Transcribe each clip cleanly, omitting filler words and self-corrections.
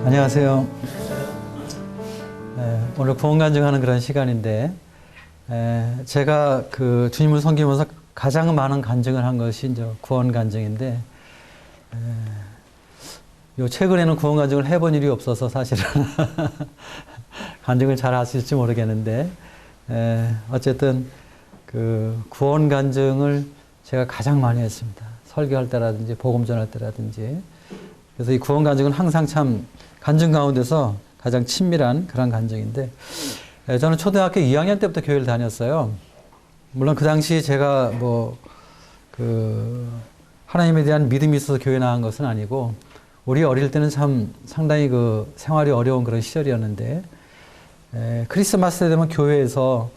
안녕하세요. 오늘 구원 간증하는 그런 시간인데, 제가 그 주님을 섬기면서 가장 많은 간증을 한 것이 이제 구원 간증인데, 요 최근에는 구원 간증을 해본 일이 없어서 사실은 간증을 잘 하실지 모르겠는데, 어쨌든 그 구원 간증을 제가 가장 많이 했습니다. 설교할 때라든지 복음 전할 때라든지. 그래서 이 구원 간증은 항상 참 간증 가운데서 가장 친밀한 그런 간증인데, 저는 초등학교 2학년 때부터 교회를 다녔어요. 물론 그 당시 제가 하나님에 대한 믿음이 있어서 교회 나간 것은 아니고, 우리 어릴 때는 참 상당히 그 생활이 어려운 그런 시절이었는데, 크리스마스 때 되면 교회에서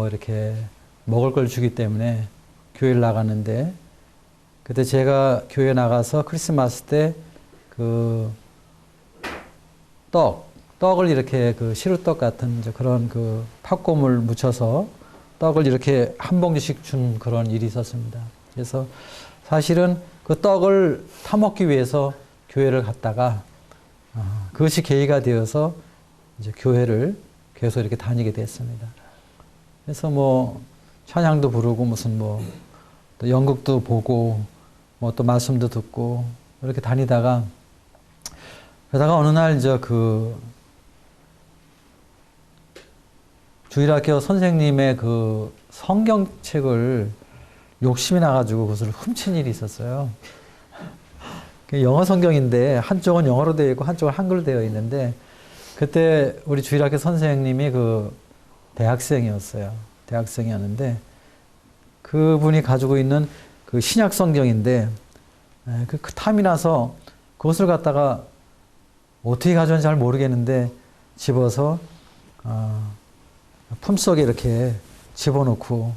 이렇게 먹을 걸 주기 때문에 교회를 나갔는데, 그때 제가 교회 나가서 크리스마스 때 그 떡을 이렇게 그 시루떡 같은 그런 그 팥고물 묻혀서 떡을 이렇게 한 봉지씩 준 그런 일이 있었습니다. 그래서 사실은 그 떡을 타먹기 위해서 교회를 갔다가 그것이 계기가 되어서 이제 교회를 계속 이렇게 다니게 됐습니다. 그래서 찬양도 부르고 또 연극도 보고 또 말씀도 듣고 이렇게 다니다가 그러다가 어느 날 이제 그 주일학교 선생님의 그 성경책을 욕심이 나가지고 그것을 훔친 일이 있었어요. 영어 성경인데 한쪽은 영어로 되어 있고 한쪽은 한글로 되어 있는데, 그때 우리 주일학교 선생님이 그 대학생이었어요. 대학생이었는데 그분이 가지고 있는 그 신약 성경인데, 그 탐이 나서 그것을 갖다가 어떻게 가져온지 잘 모르겠는데 집어서 품속에 이렇게 집어넣고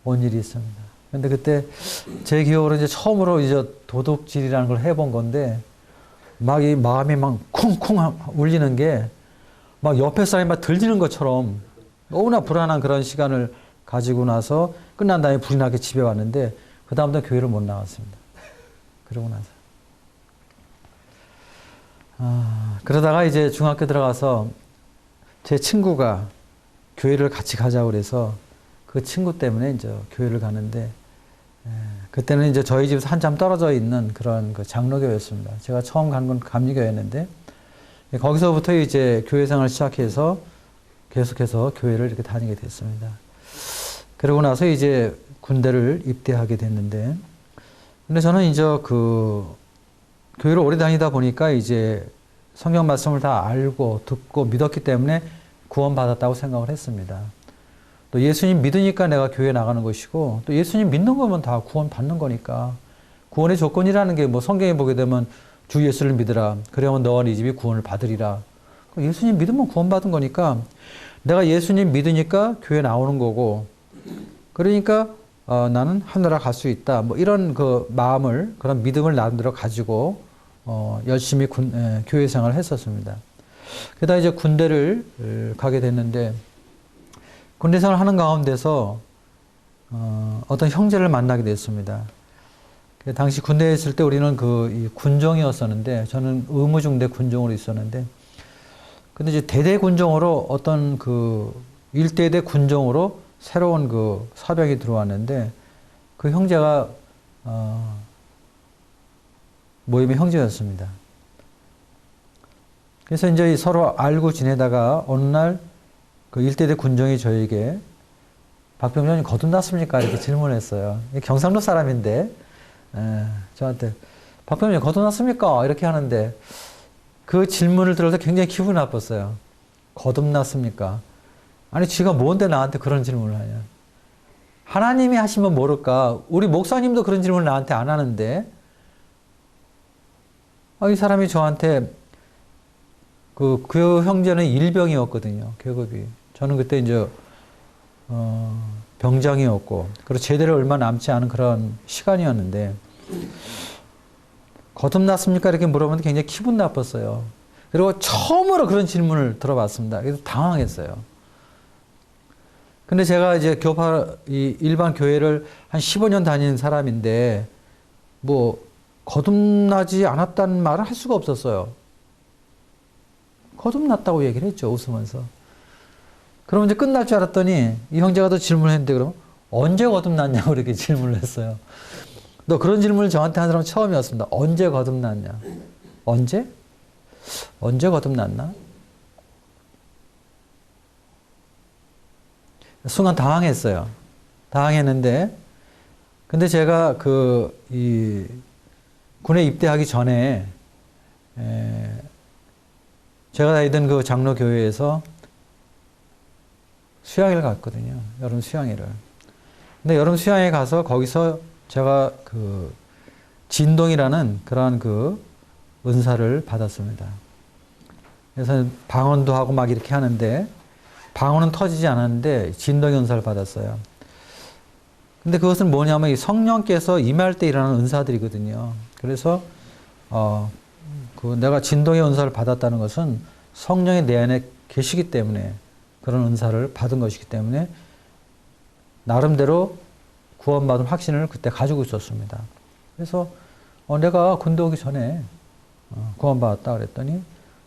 온 일이 있습니다. 근데 그때 제 기억으로 이제 처음으로 이제 도둑질이라는 걸 해본 건데, 이 마음이 쿵쿵 울리는 게 옆에 사람이 들리는 것처럼 너무나 불안한 그런 시간을 가지고 나서 끝난 다음에 불이 나게 집에 왔는데, 그다음부터 교회를 못 나갔습니다. 그러고 나서. 그러다가 이제 중학교 들어가서 제 친구가 교회를 같이 가자고 그래서 그 친구 때문에 이제 교회를 가는데, 그때는 이제 저희 집에서 한참 떨어져 있는 그런 그 장로교였습니다. 제가 처음 간 건 감리교였는데, 거기서부터 이제 교회 생활을 시작해서 계속해서 교회를 이렇게 다니게 됐습니다. 그러고 나서 이제 군대를 입대하게 됐는데, 근데 저는 이제 그 교회를 오래 다니다 보니까 이제 성경 말씀을 다 알고 듣고 믿었기 때문에 구원받았다고 생각을 했습니다. 또 예수님 믿으니까 내가 교회 나가는 것이고, 또 예수님 믿는 거면 다 구원받는 거니까, 구원의 조건이라는 게 성경에 보게 되면 주 예수를 믿으라, 그러면 너와 네 집이 구원을 받으리라. 예수님 믿으면 구원받은 거니까 내가 예수님 믿으니까 교회 나오는 거고, 그러니까 나는 하늘나라 갈 수 있다. 이런 그 마음을, 그런 믿음을 나름대로 가지고 열심히 교회 생활을 했었습니다. 그러다 이제 군대를 가게 됐는데, 군대 생활을 하는 가운데서 어떤 형제를 만나게 됐습니다. 당시 군대에 있을 때 우리는 이 군종이었었는데, 저는 의무중대 군종으로 있었는데, 근데 이제 대대 군종으로 어떤 그 1대대 군종으로 새로운 그 사병이 들어왔는데, 그 형제가 모임의 형제였습니다. 그래서 이제 서로 알고 지내다가 어느 날 그 1대대 군종이 저에게 박병장님 거듭났습니까? 이렇게 질문했어요. 경상도 사람인데 저한테 박병장님 거듭났습니까? 이렇게 하는데, 그 질문을 들어서 굉장히 기분이 나빴어요. 거듭났습니까? 아니 지가 뭔데 나한테 그런 질문을 하냐. 하나님이 하시면 모를까. 우리 목사님도 그런 질문을 나한테 안 하는데, 이 사람이 저한테 그 형제는 일병이었거든요. 계급이. 저는 그때 이제 병장이었고, 그리고 제대를 얼마 남지 않은 그런 시간이었는데, 거듭났습니까? 이렇게 물어보는데 굉장히 기분 나빴어요. 그리고 처음으로 그런 질문을 들어봤습니다. 그래서 당황했어요. 근데 제가 이제 일반 교회를 한 15년 다니는 사람인데, 거듭나지 않았다는 말을 할 수가 없었어요. 거듭났다고 얘기를 했죠. 웃으면서. 그럼 이제 끝날 줄 알았더니 이 형제가 또 질문을 했는데 그럼 언제 거듭났냐고 이렇게 질문을 했어요. 너 그런 질문을 저한테 한 사람은 처음이었습니다. 언제 거듭났냐? 언제? 언제 거듭났나? 순간 당황했어요. 당황했는데 근데 제가 이 군에 입대하기 전에 제가 다니던 그 장로교회에서 수양회를 갔거든요. 여름 수양회를. 근데 여름 수양회 가서 거기서 제가 그 진동이라는 그러한 그 은사를 받았습니다. 그래서 방언도 하고 막 이렇게 하는데 방언은 터지지 않았는데 진동의 은사를 받았어요. 근데 그것은 뭐냐면 이 성령께서 임할 때 일어나는 은사들이거든요. 그래서 내가 진동의 은사를 받았다는 것은 성령이 내 안에 계시기 때문에 그런 은사를 받은 것이기 때문에 나름대로 구원받은 확신을 그때 가지고 있었습니다. 그래서 내가 군대 오기 전에 구원받았다 그랬더니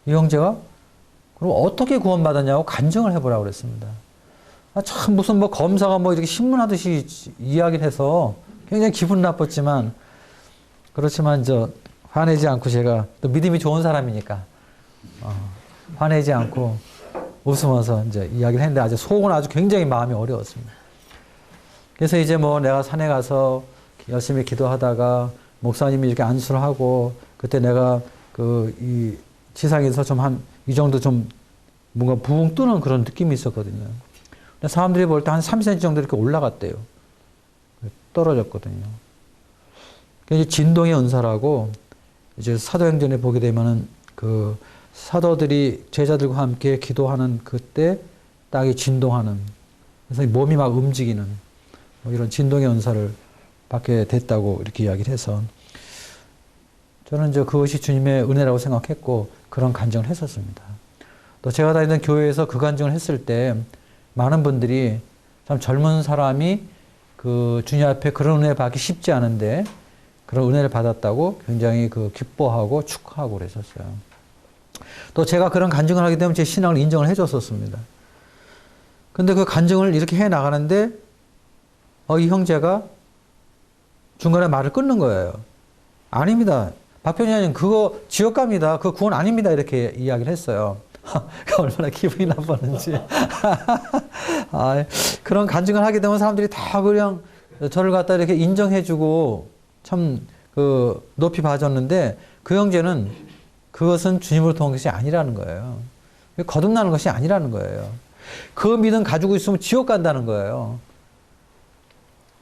이 형제가 그럼 어떻게 구원받았냐고 간증을 해보라고 그랬습니다. 참 무슨 뭐 검사가 뭐 이렇게 신문하듯이 이야기를 해서 굉장히 기분 나빴지만 그렇지만 화내지 않고 제가 또 믿음이 좋은 사람이니까 화내지 않고 웃으면서 이제 이야기를 했는데 아주 속은 아주 굉장히 마음이 어려웠습니다. 그래서 이제 뭐 내가 산에 가서 열심히 기도하다가 목사님이 이렇게 안수를 하고 그때 내가 이 지상에서 좀 이 정도 좀 뭔가 붕 뜨는 그런 느낌이 있었거든요. 근데 사람들이 볼 때 한 3cm 정도 이렇게 올라갔대요. 떨어졌거든요. 이제 진동의 은사라고 이제 사도행전에 보게 되면은 그 사도들이 제자들과 함께 기도하는 그때 땅이 진동하는 그래서 몸이 막 움직이는 뭐 이런 진동의 은사를 받게 됐다고 이렇게 이야기를 해서 저는 그것이 주님의 은혜라고 생각했고 그런 간증을 했었습니다. 또 제가 다니던 교회에서 그 간증을 했을 때 많은 분들이 참 젊은 사람이 그 주님 앞에 그런 은혜 받기 쉽지 않은데 그런 은혜를 받았다고 굉장히 기뻐하고 축하하고 그랬었어요. 또 제가 그런 간증을 하게 되면 제 신앙을 인정을 해줬었습니다. 근데 그 간증을 이렇게 해 나가는데 이 형제가 중간에 말을 끊는 거예요. 아닙니다. 박편희님 그거 지옥갑니다. 그거 구원 아닙니다. 이렇게 이야기를 했어요. 얼마나 기분이 나빴는지. 그런 간증을 하게 되면 사람들이 다 그냥 저를 갖다 이렇게 인정해주고 참 높이 봐줬는데 그 형제는 그것은 주님으로 통한 것이 아니라는 거예요. 거듭나는 것이 아니라는 거예요. 그 믿음 가지고 있으면 지옥 간다는 거예요.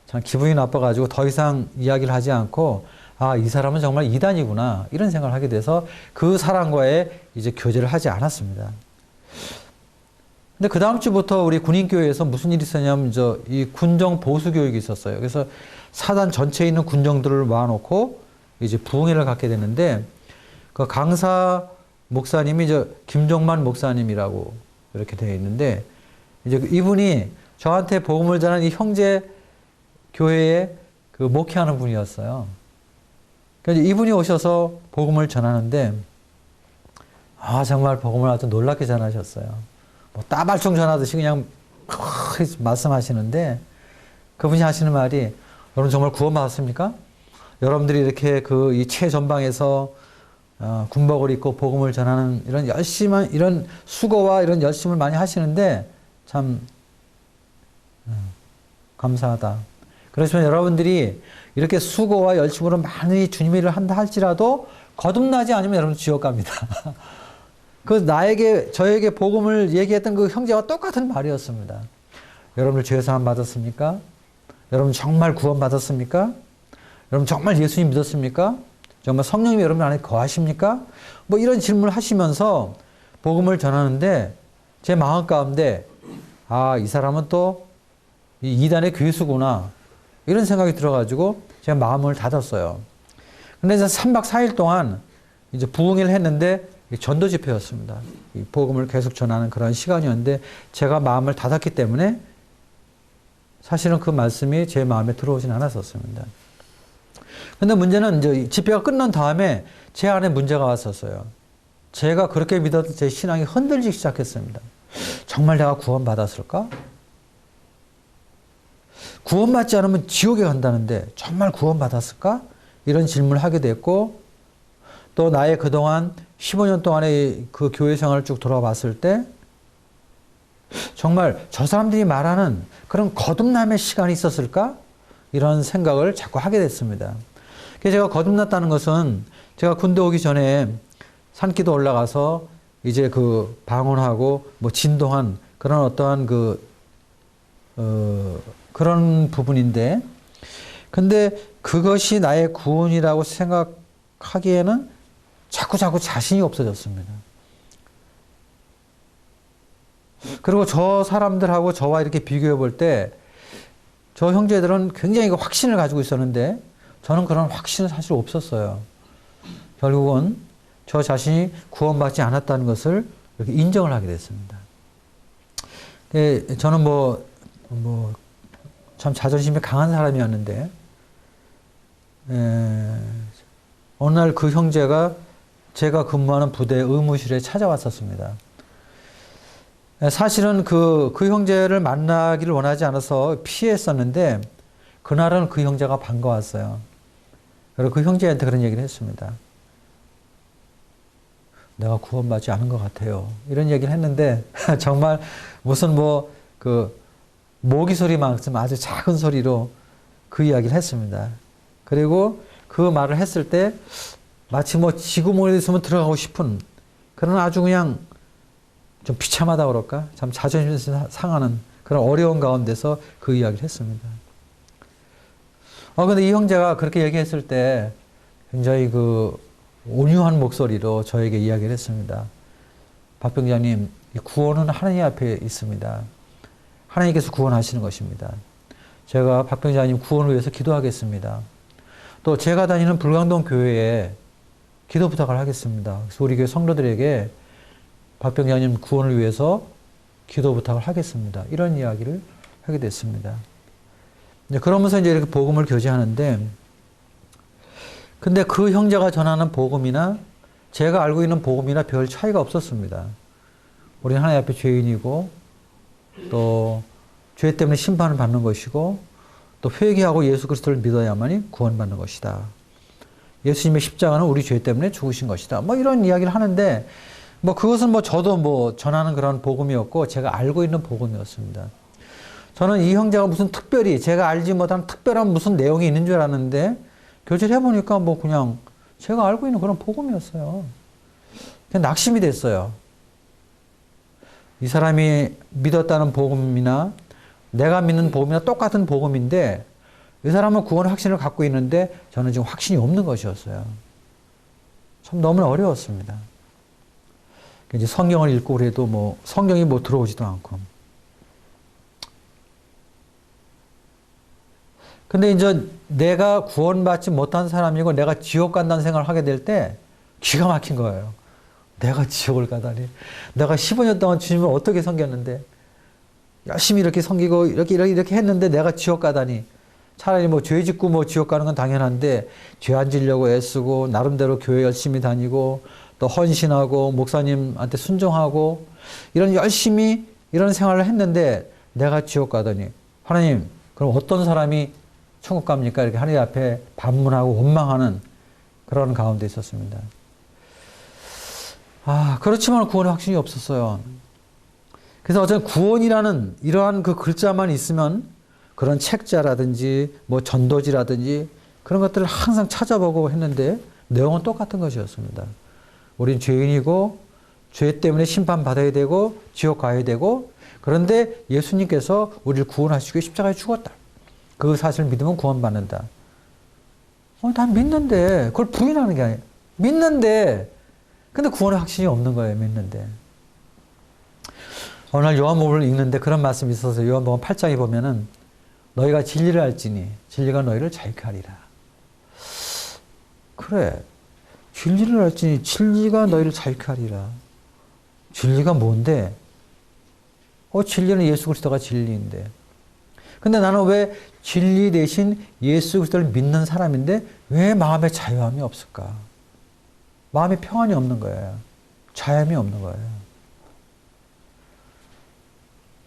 참 기분이 나빠가지고 더 이상 이야기를 하지 않고 이 사람은 정말 이단이구나 이런 생각을 하게 돼서 그 사람과의 이제 교제를 하지 않았습니다. 근데 그 다음 주부터 우리 군인교회에서 무슨 일이 있었냐면 이 군정 보수 교육이 있었어요. 그래서 사단 전체에 있는 군정들을 모아놓고 이제 부흥회를 갖게 되는데 그 강사 목사님이 김종만 목사님이라고 이렇게 되어 있는데 이제 이분이 저한테 복음을 전한 이 형제 교회에 목회하는 분이었어요. 그래서 이분이 오셔서 복음을 전하는데 정말 복음을 아주 놀랍게 전하셨어요. 뭐 따발총 전하듯이 그냥 말씀하시는데 그분이 하시는 말이 여러분 정말 구원받았습니까? 여러분들이 이렇게 이 최전방에서 군복을 입고 복음을 전하는 이런 열심한 이런 수고와 이런 열심을 많이 하시는데 참 감사하다. 그렇지만 여러분들이 이렇게 수고와 열심으로 많이 주님의 일을 한다 할지라도 거듭나지 않으면 여러분 지옥 갑니다. 저에게 복음을 얘기했던 그 형제와 똑같은 말이었습니다. 여러분들 죄사함 받았습니까? 여러분 정말 구원 받았습니까? 여러분 정말 예수님 믿었습니까? 정말 성령님이 여러분 안에 거하십니까? 뭐 이런 질문을 하시면서 복음을 전하는데 제 마음 가운데 이 사람은 또 이단의 괴수구나 이런 생각이 들어가지고 제가 마음을 닫았어요. 근데 이제 3박 4일 동안 이제 부흥회를 했는데 전도 집회였습니다. 이 복음을 계속 전하는 그런 시간이었는데 제가 마음을 닫았기 때문에 사실은 그 말씀이 제 마음에 들어오진 않았었습니다. 근데 문제는 이제 집회가 끝난 다음에 제 안에 문제가 왔었어요. 제가 그렇게 믿었던 제 신앙이 흔들리기 시작했습니다. 정말 내가 구원받았을까? 구원받지 않으면 지옥에 간다는데 정말 구원받았을까? 이런 질문을 하게 됐고, 또 나의 그동안 15년 동안의 그 교회 생활을 쭉 돌아봤을 때 정말 저 사람들이 말하는 그런 거듭남의 시간이 있었을까? 이런 생각을 자꾸 하게 됐습니다. 그래서 제가 거듭났다는 것은 제가 군대 오기 전에 산기도 올라가서 이제 그 방언하고 뭐 진동한 그런 어떠한 그런 부분인데, 근데 그것이 나의 구원이라고 생각하기에는 자꾸 자신이 없어졌습니다. 그리고 저 사람들하고 저와 이렇게 비교해 볼 때 저 형제들은 굉장히 확신을 가지고 있었는데 저는 그런 확신은 사실 없었어요. 결국은 저 자신이 구원받지 않았다는 것을 이렇게 인정을 하게 됐습니다. 저는 참 자존심이 강한 사람이었는데, 어느 날 그 형제가 제가 근무하는 부대 의무실에 찾아왔었습니다. 사실은 그 형제를 만나기를 원하지 않아서 피했었는데, 그날은 그 형제가 반가웠어요. 그리고 그 형제한테 그런 얘기를 했습니다. 내가 구원받지 않은 것 같아요. 이런 얘기를 했는데, 정말 무슨 모기 소리만큼 아주 작은 소리로 그 이야기를 했습니다. 그리고 그 말을 했을 때 마치 지구본에 있으면 들어가고 싶은 그런 아주 그냥 좀 비참하다 그럴까? 참 자존심이 상하는 그런 어려운 가운데서 그 이야기를 했습니다. 근데 이 형제가 그렇게 얘기했을 때 굉장히 온유한 목소리로 저에게 이야기를 했습니다. 박 병장님, 구원은 하나님 앞에 있습니다. 하나님께서 구원하시는 것입니다. 제가 박 병장님 구원을 위해서 기도하겠습니다. 또 제가 다니는 불광동 교회에 기도 부탁을 하겠습니다. 그래서 우리 교회 성도들에게 박 병장님 구원을 위해서 기도 부탁을 하겠습니다. 이런 이야기를 하게 됐습니다. 그러면서 이제 이렇게 복음을 교제하는데, 근데 그 형제가 전하는 복음이나 제가 알고 있는 복음이나 별 차이가 없었습니다. 우리는 하나님 앞에 죄인이고, 또 죄 때문에 심판을 받는 것이고, 또 회개하고 예수 그리스도를 믿어야만이 구원받는 것이다. 예수님의 십자가는 우리 죄 때문에 죽으신 것이다. 이런 이야기를 하는데, 그것은 저도 전하는 그런 복음이었고, 제가 알고 있는 복음이었습니다. 저는 이 형제가 무슨 특별히, 제가 알지 못한 특별한 무슨 내용이 있는 줄 알았는데, 교제를 해보니까 그냥 제가 알고 있는 그런 복음이었어요. 그냥 낙심이 됐어요. 이 사람이 믿었다는 복음이나 내가 믿는 복음이나 똑같은 복음인데, 이 사람은 구원의 확신을 갖고 있는데 저는 지금 확신이 없는 것이었어요. 참 너무나 어려웠습니다. 이제 성경을 읽고 그래도 성경이 들어오지도 않고. 근데 이제 내가 구원받지 못한 사람이고 내가 지옥 간다는 생각을 하게 될 때 기가 막힌 거예요. 내가 지옥을 가다니. 내가 15년 동안 주님을 어떻게 섬겼는데, 열심히 이렇게 섬기고 이렇게 했는데 내가 지옥 가다니. 차라리 죄 짓고 지옥 가는 건 당연한데, 죄 안 지려고 애쓰고 나름대로 교회 열심히 다니고 또 헌신하고 목사님한테 순종하고 열심히 이런 생활을 했는데 내가 지옥 가다니. 하나님, 그럼 어떤 사람이 천국 갑니까? 이렇게 하나님 앞에 반문하고 원망하는 그런 가운데 있었습니다. 그렇지만 구원의 확신이 없었어요. 그래서 어쨌든 구원이라는 이러한 그 글자만 있으면 그런 책자라든지 전도지라든지 그런 것들을 항상 찾아보고 했는데 내용은 똑같은 것이었습니다. 우린 죄인이고 죄 때문에 심판받아야 되고 지옥 가야 되고, 그런데 예수님께서 우리를 구원하시기 위해 십자가에 죽었다. 그 사실을 믿으면 구원받는다. 난 믿는데, 그걸 부인하는 게 아니에요. 믿는데, 근데 구원의 확신이 없는 거예요, 믿는데. 어느 날 요한복음을 읽는데 그런 말씀이 있어서 요한복음 8장에 보면은 너희가 진리를 알지니 진리가 너희를 자유케 하리라. 그래. 진리를 알지니 진리가 너희를 자유케 하리라. 진리가 뭔데? 진리는 예수 그리스도가 진리인데. 근데 나는 왜 진리 대신 예수 그리스도를 믿는 사람인데 왜 마음에 자유함이 없을까? 마음에 평안이 없는 거예요. 자염이 없는 거예요.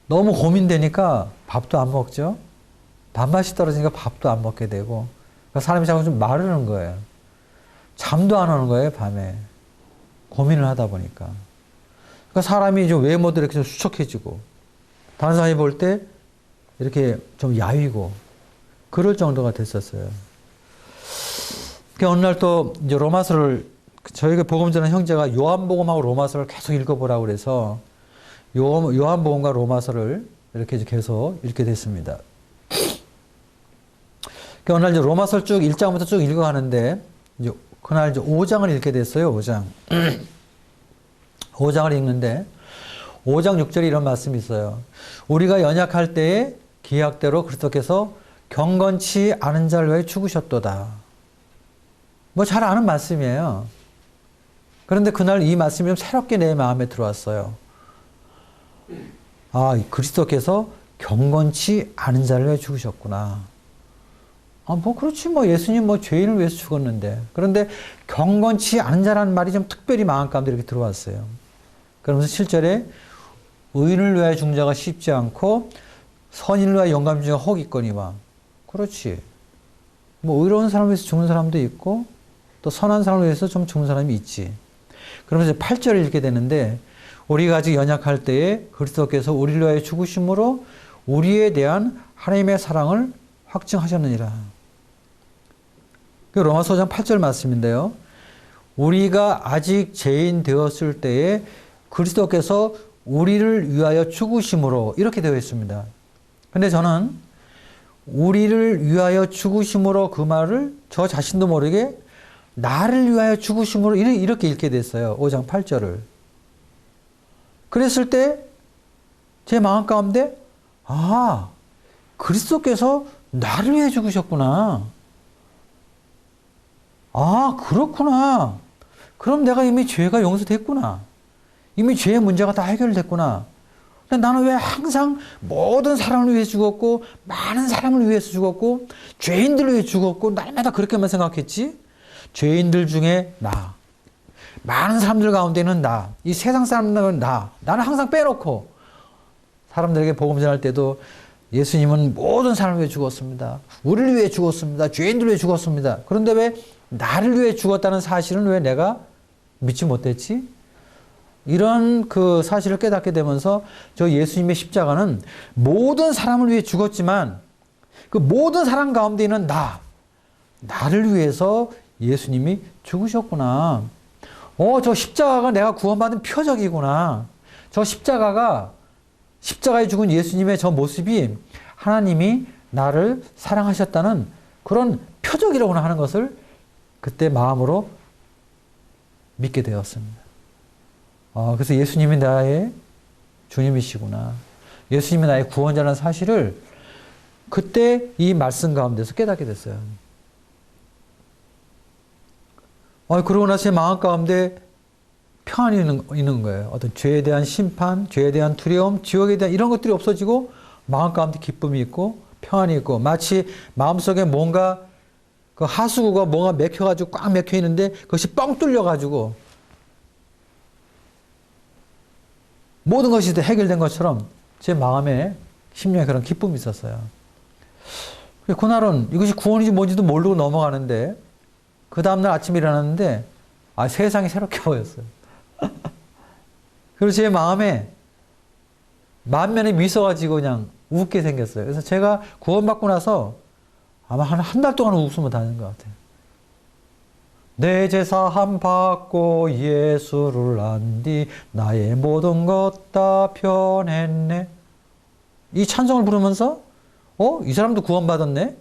너무 고민되니까 밥도 안 먹죠. 밥맛이 떨어지니까 밥도 안 먹게 되고, 그러니까 사람이 자꾸 좀 마르는 거예요. 잠도 안 오는 거예요, 밤에. 고민을 하다 보니까. 그러니까 사람이 좀 외모도 이렇게 좀 수척해지고, 다른 사람이 볼 때 이렇게 좀 야위고, 그럴 정도가 됐었어요. 어느 날 또 이제 로마서를, 저희가 복음 전하는 형제가 요한복음하고 로마서를 계속 읽어보라고 그래서 요한복음과 로마서를 이렇게 계속 읽게 됐습니다. 어느 날 이제 로마서를 쭉 1장부터 쭉 읽어가는데, 이제 그날 이제 5장을 읽게 됐어요, 5장. 5장을 읽는데, 5장 6절에 이런 말씀이 있어요. 우리가 연약할 때에 기약대로 그리스도께서 경건치 않은 자를 위해 죽으셨도다. 뭐 잘 아는 말씀이에요. 그런데 그날 이 말씀이 좀 새롭게 내 마음에 들어왔어요. 아, 그리스도께서 경건치 않은 자를 위해 죽으셨구나. 아, 뭐 그렇지, 뭐 예수님 뭐 죄인을 위해서 죽었는데. 그런데 경건치 않은 자라는 말이 좀 특별히 마음 가운데 이렇게 들어왔어요. 그러면서 7절에 의인을 위하여 죽는 자가 쉽지 않고 선인을 위하여 영감 중에 혹 있거니와. 그렇지. 뭐 의로운 사람을 위해서 죽는 사람도 있고 또 선한 사람을 위해서 좀 죽는 사람이 있지. 그러면서 8절을 읽게 되는데, 우리가 아직 연약할 때에 그리스도께서 우리를 위하여 죽으심으로 우리에 대한 하나님의 사랑을 확증하셨느니라. 로마서 5장 8절 말씀인데요. 우리가 아직 죄인 되었을 때에 그리스도께서 우리를 위하여 죽으심으로, 이렇게 되어 있습니다. 근데 저는 우리를 위하여 죽으심으로 그 말을 저 자신도 모르게 나를 위하여 죽으심으로 이렇게 읽게 됐어요. 5장 8절을. 그랬을 때 제 마음 가운데, 아, 그리스도께서 나를 위해 죽으셨구나. 아, 그렇구나. 그럼 내가 이미 죄가 용서됐구나. 이미 죄의 문제가 다 해결됐구나. 근데 나는 왜 항상 모든 사람을 위해 죽었고, 많은 사람을 위해서 죽었고, 죄인들을 위해 죽었고, 날마다 그렇게만 생각했지? 죄인들 중에 나, 많은 사람들 가운데는 나, 이 세상 사람들은 나는 항상 빼놓고, 사람들에게 복음 전할 때도 예수님은 모든 사람을 위해 죽었습니다. 우리를 위해 죽었습니다. 죄인들을 위해 죽었습니다. 그런데 왜 나를 위해 죽었다는 사실은 왜 내가 믿지 못했지? 이런 그 사실을 깨닫게 되면서 저 예수님의 십자가는 모든 사람을 위해 죽었지만 그 모든 사람 가운데 있는 나를 위해서 예수님이 죽으셨구나. 저 십자가가 내가 구원받은 표적이구나. 저 십자가에 죽은 예수님의 저 모습이 하나님이 나를 사랑하셨다는 그런 표적이라고나 하는 것을 그때 마음으로 믿게 되었습니다. 그래서 예수님이 나의 주님이시구나. 예수님이 나의 구원자라는 사실을 그때 이 말씀 가운데서 깨닫게 됐어요. 그러고 나서 제 마음 가운데 평안이 있는 거예요. 어떤 죄에 대한 심판, 죄에 대한 두려움, 지옥에 대한 이런 것들이 없어지고 마음 가운데 기쁨이 있고 평안이 있고, 마치 마음속에 뭔가 그 하수구가 뭔가 맥혀가지고 꽉 맥혀 있는데 그것이 뻥 뚫려가지고 모든 것이 해결된 것처럼 제 마음에 심령에 그런 기쁨이 있었어요. 그날은 이것이 구원인지 뭔지도 모르고 넘어가는데 그 다음날 아침에 일어났는데 세상이 새롭게 보였어요. 그래서 제 마음에 만면에 미소가 지고 그냥 웃게 생겼어요. 그래서 제가 구원받고 나서 아마 한 달 동안 웃으면 다닌 것 같아요. 내 죄사함 받고 예수를 안 뒤 나의 모든 것 다 변했네. 이 찬송을 부르면서 이 사람도 구원받았네.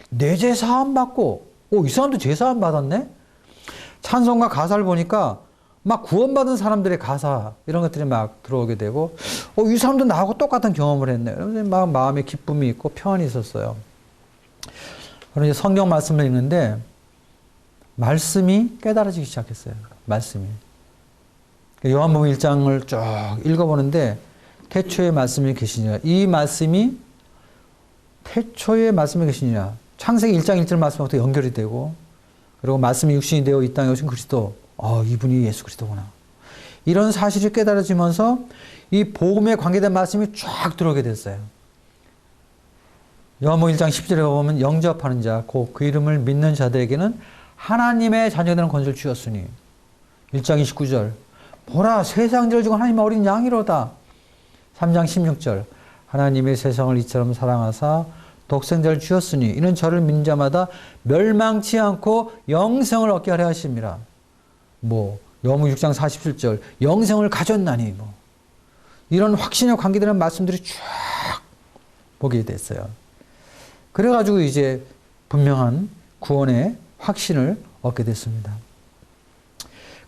내 죄사함 받고 이 사람도 죄사함 받았네. 찬송가 가사를 보니까 막 구원받은 사람들의 가사 이런 것들이 막 들어오게 되고 이 사람도 나하고 똑같은 경험을 했네. 그래서 막 마음에 기쁨이 있고 평안이 있었어요. 그런데 성경 말씀을 읽는데 말씀이 깨달아지기 시작했어요. 말씀이. 요한복음 1장을 쭉 읽어보는데 태초에 말씀이 계시니라. 이 말씀이 태초에 말씀이 계시니라. 창세기 1장 1절 말씀부터 연결이 되고, 그리고 말씀이 육신이 되어 이 땅에 오신 그리스도. 이분이 예수 그리스도구나. 이런 사실이 깨달아지면서 이 복음에 관계된 말씀이 쫙 들어오게 됐어요. 요한복음 1장 10절에 보면 영접하는 자, 곧 그 이름을 믿는 자들에게는 하나님의 자녀되는 권세를 주었으니 1장 29절 보라 세상들을 주고 하나님의 어린 양이로다. 3장 16절 하나님의 세상을 이처럼 사랑하사 독생자를 주었으니 이는 저를 믿는 자마다 멸망치 않고 영생을 얻게 하려 하심이라. 요한복음 6장 47절 영생을 가졌나니 이런 확신에 관계되는 말씀들이 쫙 보게 됐어요. 그래가지고 이제 분명한 구원의 확신을 얻게 됐습니다.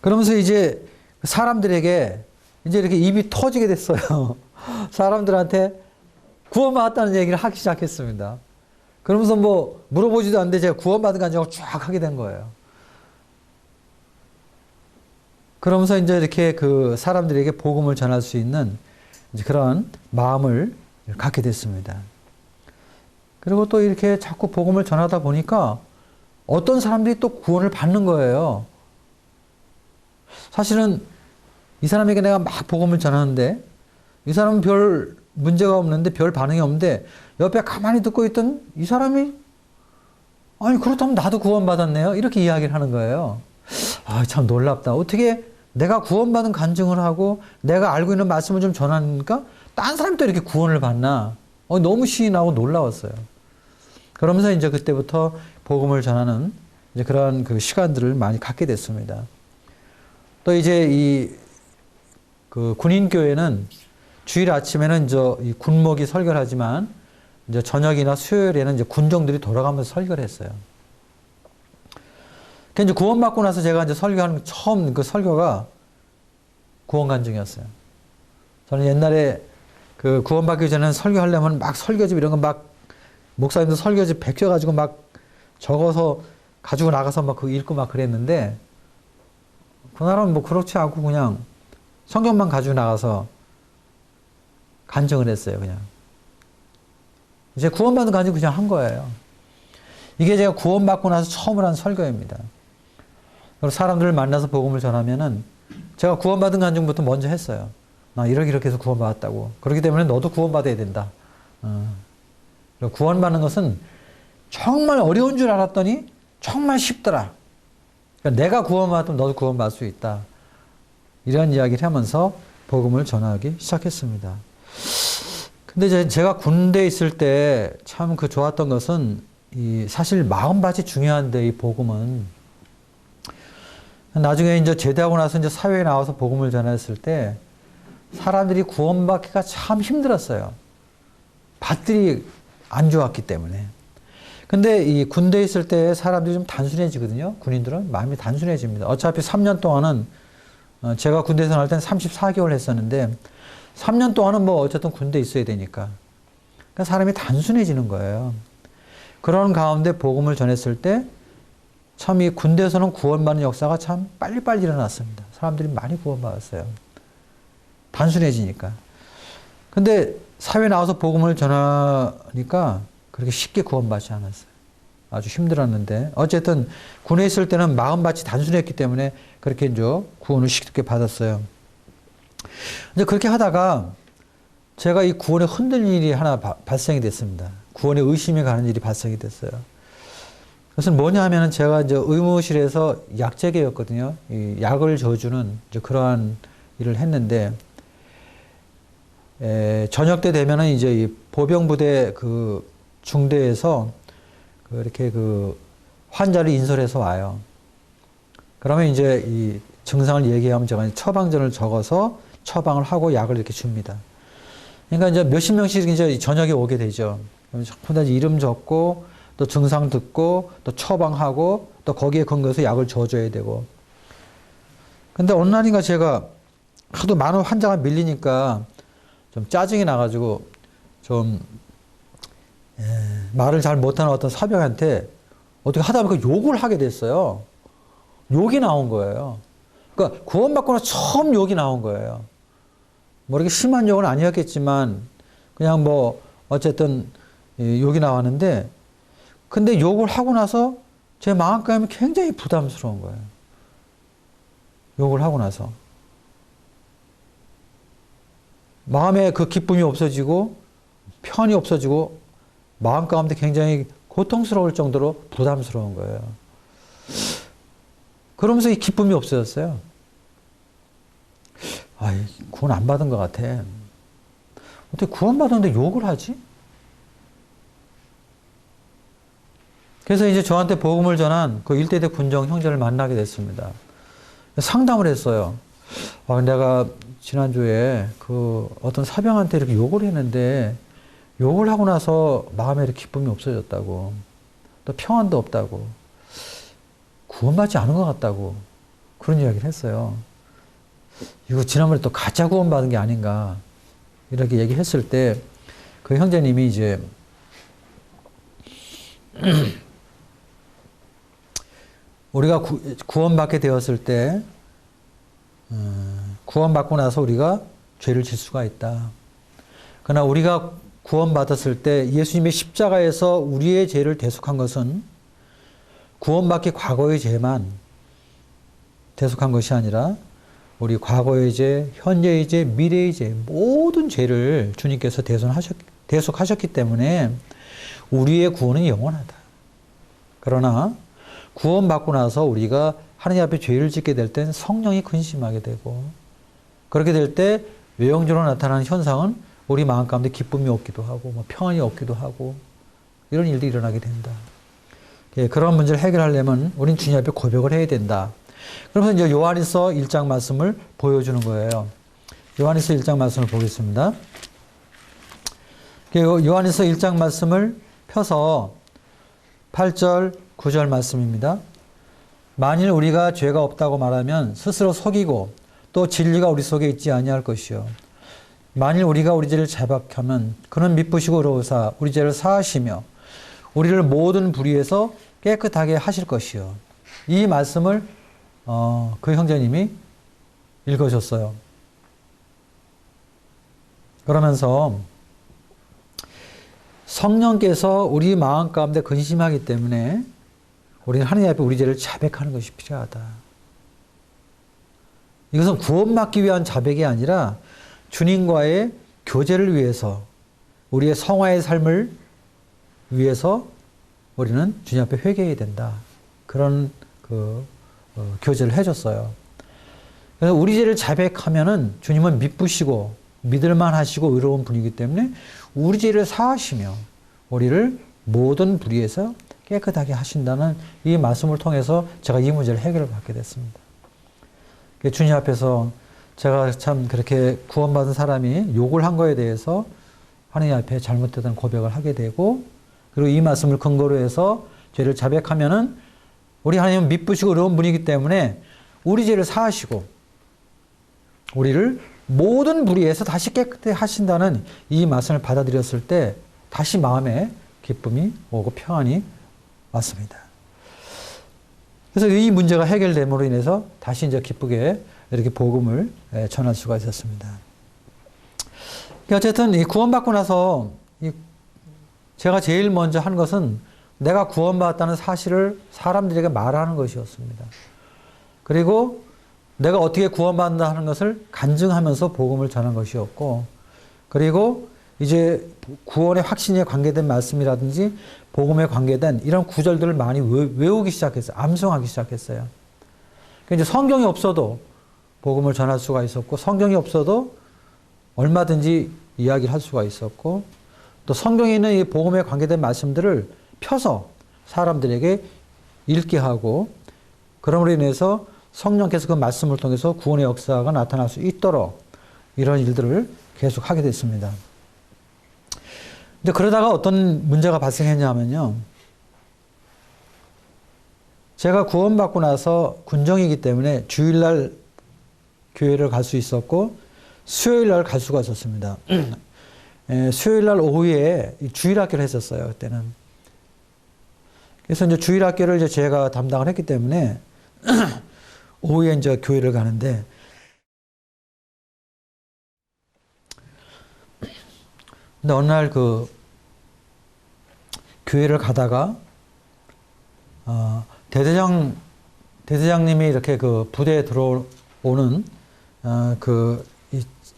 그러면서 이제 사람들에게 이제 이렇게 입이 터지게 됐어요. 사람들한테 구원받았다는 얘기를 하기 시작했습니다. 그러면서 물어보지도 않는데 제가 구원받은 간증을 쫙 하게 된 거예요. 그러면서 이제 이렇게 그 사람들에게 복음을 전할 수 있는 이제 그런 마음을 갖게 됐습니다. 그리고 또 이렇게 자꾸 복음을 전하다 보니까 어떤 사람들이 또 구원을 받는 거예요. 사실은 이 사람에게 내가 막 복음을 전하는데 이 사람은 별 문제가 없는데 별 반응이 없는데 옆에 가만히 듣고 있던 이 사람이 아니 그렇다면 나도 구원받았네요. 이렇게 이야기를 하는 거예요. 아, 참 놀랍다. 어떻게 내가 구원받은 간증을 하고 내가 알고 있는 말씀을 좀 전하니까 딴 사람이 또 이렇게 구원을 받나. 너무 신이 나고 놀라웠어요. 그러면서 이제 그때부터 복음을 전하는 이제 그런 그 시간들을 많이 갖게 됐습니다. 또 이제 그 군인교회는 주일 아침에는 이제 이 군목이 설교를 하지만 이제 저녁이나 수요일에는 이제 군종들이 돌아가면서 설교를 했어요. 그 이제 구원받고 나서 제가 이제 설교하는 처음 그 설교가 구원간증이었어요. 저는 옛날에 그 구원받기 전에는 설교하려면 막 설교집 이런 거 막 목사님들 설교집 베껴가지고 막 적어서 가지고 나가서 막 그거 읽고 막 그랬는데 그날은 그렇지 않고 그냥 성경만 가지고 나가서 간증을 했어요, 그냥. 이제 구원받은 간증 그냥 한 거예요. 이게 제가 구원받고 나서 처음으로 한 설교입니다. 그리고 사람들을 만나서 복음을 전하면은 제가 구원받은 간증부터 먼저 했어요. 나 이렇게 해서 구원받았다고. 그렇기 때문에 너도 구원받아야 된다. 구원받는 것은 정말 어려운 줄 알았더니 정말 쉽더라. 그러니까 내가 구원받으면 너도 구원받을 수 있다. 이런 이야기를 하면서 복음을 전하기 시작했습니다. 근데 제가 군대에 있을 때 참 그 좋았던 것은 사실 마음밭이 중요한데 이 복음은 나중에 이제 제대하고 나서 이제 사회에 나와서 복음을 전했을 때 사람들이 구원받기가 참 힘들었어요. 밭들이 안 좋았기 때문에. 근데 이 군대에 있을 때 사람들이 좀 단순해지거든요. 군인들은 마음이 단순해집니다. 어차피 3년 동안은 제가 군대에서 나올 때는 34개월 했었는데 3년 동안은 어쨌든 군대에 있어야 되니까. 그러니까 사람이 단순해지는 거예요. 그런 가운데 복음을 전했을 때 참 이 군대에서는 구원받는 역사가 참 빨리빨리 일어났습니다. 사람들이 많이 구원받았어요. 단순해지니까. 근데 사회에 나와서 복음을 전하니까 그렇게 쉽게 구원받지 않았어요. 아주 힘들었는데 어쨌든 군에 있을 때는 마음밭이 단순했기 때문에 그렇게 이제 구원을 쉽게 받았어요. 이제 그렇게 하다가 제가 이 구원에 흔들린 일이 하나 발생이 됐습니다. 구원에 의심이 가는 일이 발생이 됐어요. 그것은 뭐냐 하면은 제가 이제 의무실에서 약제계였거든요. 이 약을 저주는 이제 그러한 일을 했는데, 저녁 때 되면은 이제 이 보병부대 그 중대에서 이렇게 그 환자를 인솔해서 와요. 그러면 이제 이 증상을 얘기하면 제가 처방전을 적어서 처방을 하고 약을 이렇게 줍니다. 그러니까 이제 몇십 명씩 이제 저녁에 오게 되죠. 그럼 전부 다 이름 적고 또 증상 듣고 또 처방하고 또 거기에 근거해서 약을 줘줘야 되고. 근데 어느 날인가 제가 하도 많은 환자가 밀리니까 좀 짜증이 나가지고 좀 말을 잘 못하는 어떤 사병한테 어떻게 하다 보니까 욕을 하게 됐어요. 욕이 나온 거예요. 그러니까 구원받고 나서 처음 욕이 나온 거예요. 이렇게 심한 욕은 아니었겠지만 그냥 어쨌든 욕이 나왔는데, 근데 욕을 하고 나서 제 마음감이 굉장히 부담스러운 거예요. 욕을 하고 나서. 마음에 그 기쁨이 없어지고 편이 없어지고 마음 가운데 굉장히 고통스러울 정도로 부담스러운 거예요. 그러면서 이 기쁨이 없어졌어요. 구원 안 받은 것 같아. 어떻게 구원 받았는데 욕을 하지? 그래서 이제 저한테 복음을 전한 그 일대대 군정 형제를 만나게 됐습니다. 상담을 했어요. 내가 지난주에 그 어떤 사병한테 이렇게 욕을 했는데 욕을 하고 나서 마음에 이렇게 기쁨이 없어졌다고. 또 평안도 없다고. 구원받지 않은 것 같다고. 그런 이야기를 했어요. 이거 지난번에 또 가짜 구원받은 게 아닌가. 이렇게 얘기했을 때 그 형제님이 이제 우리가 구원받게 되었을 때 구원받고 나서 우리가 죄를 질 수가 있다. 그러나 우리가 구원받았을 때 예수님의 십자가에서 우리의 죄를 대속한 것은 구원받기 과거의 죄만 대속한 것이 아니라 우리 과거의 죄, 현재의 죄, 미래의 죄 모든 죄를 주님께서 대속하셨기 때문에 우리의 구원은 영원하다. 그러나 구원받고 나서 우리가 하나님 앞에 죄를 짓게 될 땐 성령이 근심하게 되고 그렇게 될 때 외형적으로 나타나는 현상은 우리 마음 가운데 기쁨이 없기도 하고 평안이 없기도 하고 이런 일들이 일어나게 된다. 그런 문제를 해결하려면 우린 주님 앞에 고백을 해야 된다. 그러면서 이제 요한일서 1장 말씀을 보여주는 거예요. 요한일서 1장 말씀을 보겠습니다. 요한일서 1장 말씀을 펴서 8절, 9절 말씀입니다. 만일 우리가 죄가 없다고 말하면 스스로 속이고 또 진리가 우리 속에 있지 아니할 것이요. 만일 우리가 우리 죄를 자백하면 그는 미쁘시고 의로우사 우리 죄를 사하시며 우리를 모든 불의에서 깨끗하게 하실 것이요. 이 말씀을 그 형제님이 읽어줬어요. 그러면서 성령께서 우리 마음 가운데 근심하기 때문에 우리는 하나님 앞에 우리 죄를 자백하는 것이 필요하다. 이것은 구원받기 위한 자백이 아니라 주님과의 교제를 위해서 우리의 성화의 삶을 위해서 우리는 주님 앞에 회개해야 된다. 그런 교제를 해줬어요. 그래서 우리 죄를 자백하면은 주님은 미쁘시고 믿을만 하시고 의로운 분이기 때문에 우리 죄를 사하시며 우리를 모든 불의에서 깨끗하게 하신다는 이 말씀을 통해서 제가 이 문제를 해결을 받게 됐습니다. 주님 앞에서 제가 참 그렇게 구원받은 사람이 욕을 한 거에 대해서 하나님 앞에 잘못되다는 고백을 하게 되고 그리고 이 말씀을 근거로 해서 죄를 자백하면은 우리 하나님은 미쁘시고 의로운 분이기 때문에 우리 죄를 사하시고 우리를 모든 불의에서 다시 깨끗하게 하신다는 이 말씀을 받아들였을 때 다시 마음에 기쁨이 오고 평안이 왔습니다. 그래서 이 문제가 해결됨으로 인해서 다시 이제 기쁘게 이렇게 복음을 전할 수가 있었습니다. 어쨌든 이 구원받고 나서 제가 제일 먼저 한 것은 내가 구원받았다는 사실을 사람들에게 말하는 것이었습니다. 그리고 내가 어떻게 구원받는다는 것을 간증하면서 복음을 전한 것이었고, 그리고 이제 구원의 확신에 관계된 말씀이라든지 복음에 관계된 이런 구절들을 많이 외우기 시작했어요. 암송하기 시작했어요. 그러니까 이제 성경이 없어도 복음을 전할 수가 있었고, 성경이 없어도 얼마든지 이야기를 할 수가 있었고, 또 성경에 있는 이 복음에 관계된 말씀들을 펴서 사람들에게 읽게 하고, 그러므로 인해서 성령께서 그 말씀을 통해서 구원의 역사가 나타날 수 있도록 이런 일들을 계속 하게 됐습니다. 근데 그러다가 어떤 문제가 발생했냐면요. 제가 구원받고 나서 군정이기 때문에 주일날 교회를 갈 수 있었고 수요일날 갈 수가 있었습니다. 수요일날 오후에 주일학교를 했었어요. 그때는. 그래서 이제 주일학교를 이제 제가 담당을 했기 때문에 오후에 이제 교회를 가는데, 근데 어느 날 교회를 가다가 대대장님이 이렇게 부대에 들어오는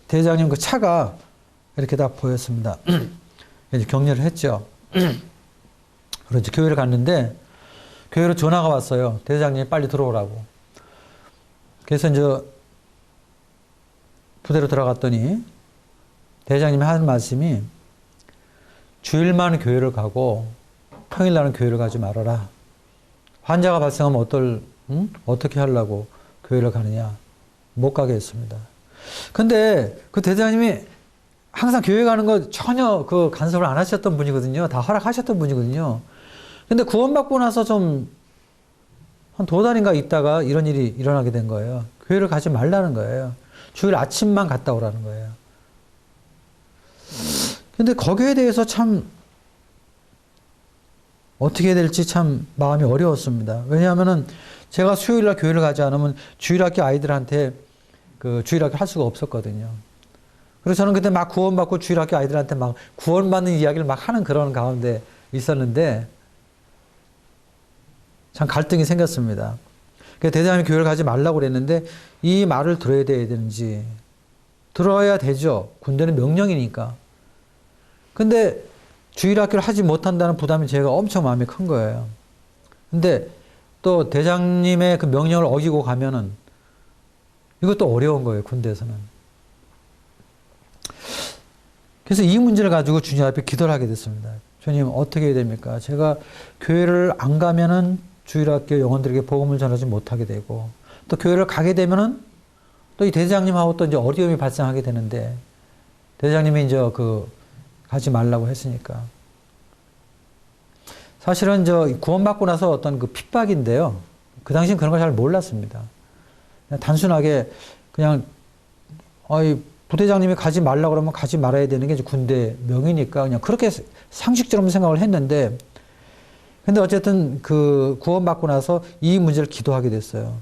대장님 그 차가 이렇게 딱 보였습니다. 이제 격려를 했죠. 그리고 이제 교회를 갔는데 교회로 전화가 왔어요. 대장님이 빨리 들어오라고. 그래서 이제 부대로 들어갔더니 대장님이 하는 말씀이 주일만 교회를 가고 평일날은 교회를 가지 말아라. 환자가 발생하면 어떻게 하려고 교회를 가느냐. 못 가게 했습니다. 근데 그 대장님이 항상 교회 가는 거 전혀 그 간섭을 안 하셨던 분이거든요. 다 허락하셨던 분이거든요. 근데 구원받고 나서 좀 한 2달인가 있다가 이런 일이 일어나게 된 거예요. 교회를 가지 말라는 거예요. 주일 아침만 갔다 오라는 거예요. 근데 거기에 대해서 참 어떻게 해야 될지 참 마음이 어려웠습니다. 왜냐하면은 제가 수요일날 교회를 가지 않으면 주일학교 아이들한테 그 주일학교 할 수가 없었거든요. 그래서 저는 그때 막 구원받고 주일학교 아이들한테 막 구원받는 이야기를 막 하는 그런 가운데 있었는데 참 갈등이 생겼습니다. 그래서 대장님이 교회를 가지 말라고 그랬는데 이 말을 들어야 되는지 들어야 되죠. 군대는 명령이니까. 근데 주일학교를 하지 못한다는 부담이 제가 엄청 마음이 큰 거예요. 근데 또 대장님의 그 명령을 어기고 가면은 이것도 어려운 거예요. 군대에서는. 그래서 이 문제를 가지고 주님 앞에 기도를 하게 됐습니다. 주님 어떻게 해야 됩니까? 제가 교회를 안 가면은 주일학교 영혼들에게 복음을 전하지 못하게 되고 또 교회를 가게 되면은 또 이 대장님하고 또 이제 어려움이 발생하게 되는데 대장님이 이제 가지 말라고 했으니까 사실은 구원받고 나서 어떤 그 핍박인데요. 그 당시엔 그런 걸 잘 몰랐습니다. 그냥 단순하게 그냥 부대장님이 가지 말라고 그러면 가지 말아야 되는 게 이제 군대 명이니까 그냥 그렇게 상식적으로 생각을 했는데 근데 어쨌든 그 구원받고 나서 이 문제를 기도하게 됐어요.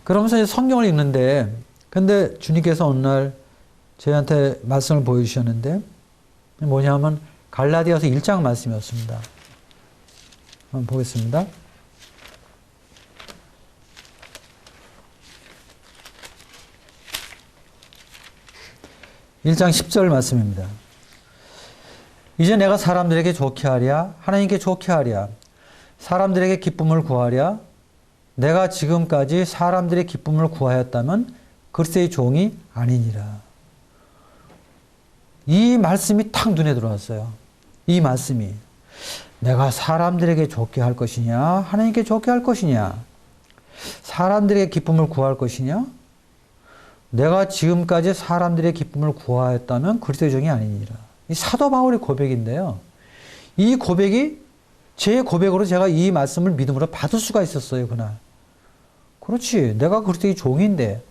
그러면서 이제 성경을 읽는데 근데 주님께서 어느 날 저희한테 말씀을 보여주셨는데 뭐냐면 갈라디아서 1장 말씀이었습니다. 한번 보겠습니다. (1장 10절) 말씀입니다. 이제 내가 사람들에게 좋게 하랴 하나님께 좋게 하랴 사람들에게 기쁨을 구하랴 내가 지금까지 사람들의 기쁨을 구하였다면 그리스도의 종이 아니니라. 이 말씀이 탁 눈에 들어왔어요. 이 말씀이 내가 사람들에게 좋게 할 것이냐 하나님께 좋게 할 것이냐 사람들에게 기쁨을 구할 것이냐 내가 지금까지 사람들의 기쁨을 구하였다면 그리스도의 종이 아니니라. 이 사도 바울의 고백인데요. 이 고백이 제 고백으로 제가 이 말씀을 믿음으로 받을 수가 있었어요. 그날. 그렇지. 내가 그리스도의 종인데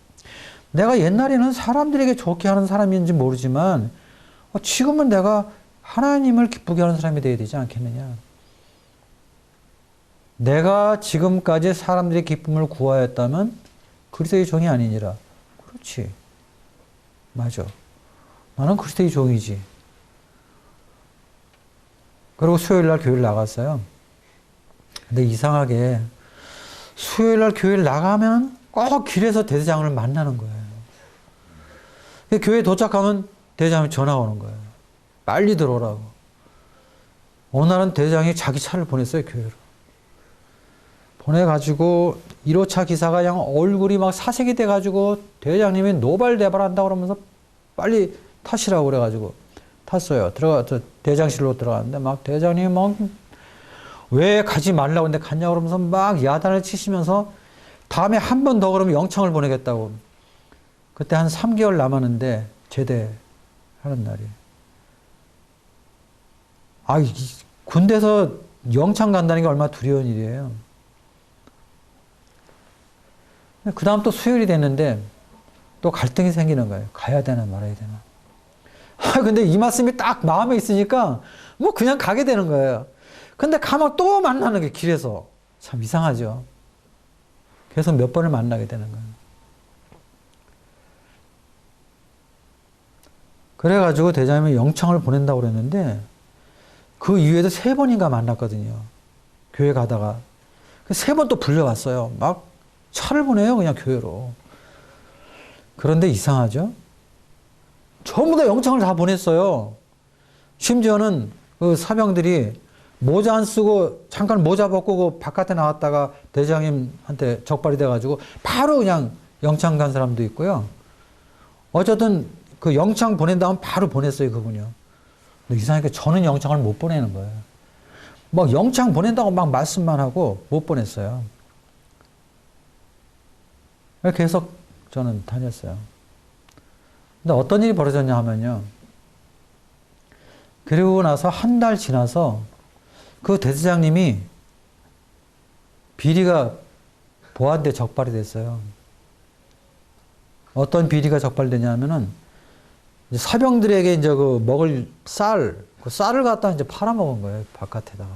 내가 옛날에는 사람들에게 좋게 하는 사람인지 모르지만 지금은 내가 하나님을 기쁘게 하는 사람이 되어야 되지 않겠느냐. 내가 지금까지 사람들의 기쁨을 구하였다면 그리스도의 종이 아니니라. 그렇지. 맞아. 나는 그리스도의 종이지. 그리고 수요일날 교회를 나갔어요. 근데 이상하게 수요일날 교회를 나가면 꼭 길에서 대장을 만나는 거예요. 교회에 도착하면 대장이 전화가 오는 거예요. 빨리 들어오라고. 어느 날은 대장이 자기 차를 보냈어요, 교회로. 보내가지고 1호차 기사가 그냥 얼굴이 막 사색이 돼가지고 대장님이 노발대발한다고 그러면서 빨리 타시라고 그래가지고 탔어요. 대장실로 들어갔는데 막 대장님이 막 왜 가지 말라고 근데 갔냐고 그러면서 막 야단을 치시면서 다음에 한 번 더 그러면 영창을 보내겠다고. 그때 한 3개월 남았는데 제대하는 날이. 군대에서 영창 간다는 게 얼마나 두려운 일이에요. 그 다음 또 수요일이 됐는데 또 갈등이 생기는 거예요. 가야 되나 말아야 되나. 근데 이 말씀이 딱 마음에 있으니까 뭐 그냥 가게 되는 거예요. 근데 가면 또 만나는 게 길에서 참 이상하죠. 계속 몇 번을 만나게 되는 거예요. 그래가지고 대장님이 영창을 보낸다고 그랬는데 그 이후에도 3번인가 만났거든요. 교회 가다가. 3번 또 불려왔어요. 막 차를 보내요. 그냥 교회로. 그런데 이상하죠? 전부 다 영창을 다 보냈어요. 심지어는 그 사병들이 모자 안 쓰고 잠깐 모자 벗고 그 바깥에 나왔다가 대장님한테 적발이 돼가지고 바로 그냥 영창 간 사람도 있고요. 어쨌든 그 영창 보낸 다음 바로 보냈어요, 그분이요. 근데 이상하게 저는 영창을 못 보내는 거예요. 막 영창 보낸다고 막 말씀만 하고 못 보냈어요. 계속 저는 다녔어요. 근데 어떤 일이 벌어졌냐 하면요. 그리고 나서 한 달 지나서 그 대대장님이 비리가 보안대 적발이 됐어요. 어떤 비리가 적발되냐면은 사병들에게 이제 그 먹을 그 쌀을 갖다 이제 팔아먹은 거예요, 바깥에다가.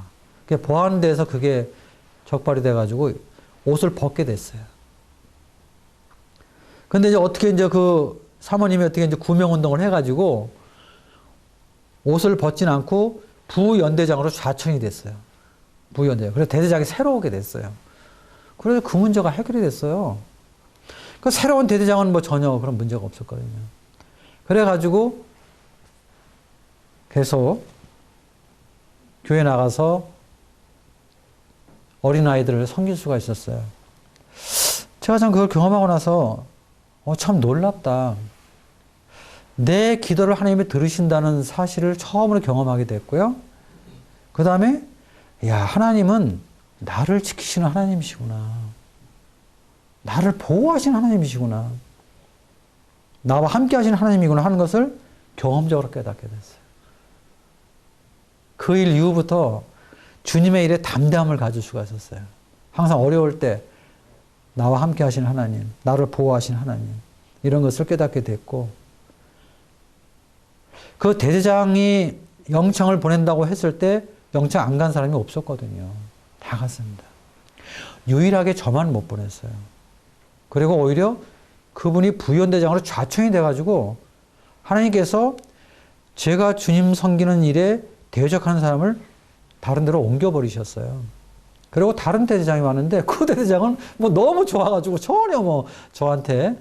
그게 보안대에서 그게 적발이 돼가지고 옷을 벗게 됐어요. 근데 이제 어떻게 이제 그 사모님이 어떻게 이제 구명운동을 해가지고 옷을 벗진 않고 부연대장으로 좌천이 됐어요. 부연대장. 그래서 대대장이 새로 오게 됐어요. 그래서 그 문제가 해결이 됐어요. 그 새로운 대대장은 뭐 전혀 그런 문제가 없었거든요. 그래가지고 계속 교회 나가서 어린아이들을 섬길 수가 있었어요. 제가 참 그걸 경험하고 나서 참 놀랍다. 내 기도를 하나님이 들으신다는 사실을 처음으로 경험하게 됐고요. 그 다음에 야, 하나님은 나를 지키시는 하나님이시구나. 나를 보호하시는 하나님이시구나. 나와 함께 하시는 하나님이구나 하는 것을 경험적으로 깨닫게 됐어요. 그 일 이후부터 주님의 일에 담대함을 가질 수가 있었어요. 항상 어려울 때 나와 함께 하시는 하나님, 나를 보호하시는 하나님, 이런 것을 깨닫게 됐고, 그 대대장이 영창을 보낸다고 했을 때 영창 안 간 사람이 없었거든요. 다 갔습니다. 유일하게 저만 못 보냈어요. 그리고 오히려 그분이 부연대장으로 좌천이 돼가지고 하나님께서 제가 주님 섬기는 일에 대적하는 사람을 다른 데로 옮겨버리셨어요. 그리고 다른 대대장이 왔는데 그 대대장은 뭐 너무 좋아가지고 전혀 뭐 저한테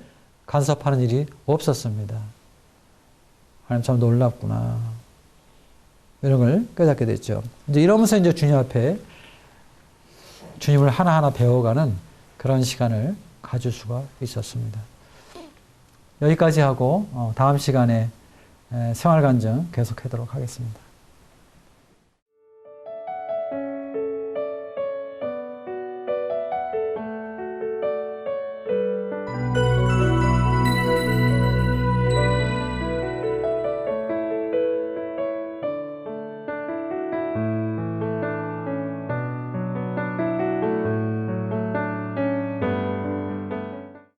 간섭하는 일이 없었습니다. 하나님 참 놀랍구나. 이런 걸 깨닫게 됐죠. 이제 이러면서 이제 주님 앞에 주님을 하나하나 배워가는 그런 시간을 가질 수가 있었습니다. 여기까지 하고 다음 시간에 생활간증 계속하도록 하겠습니다.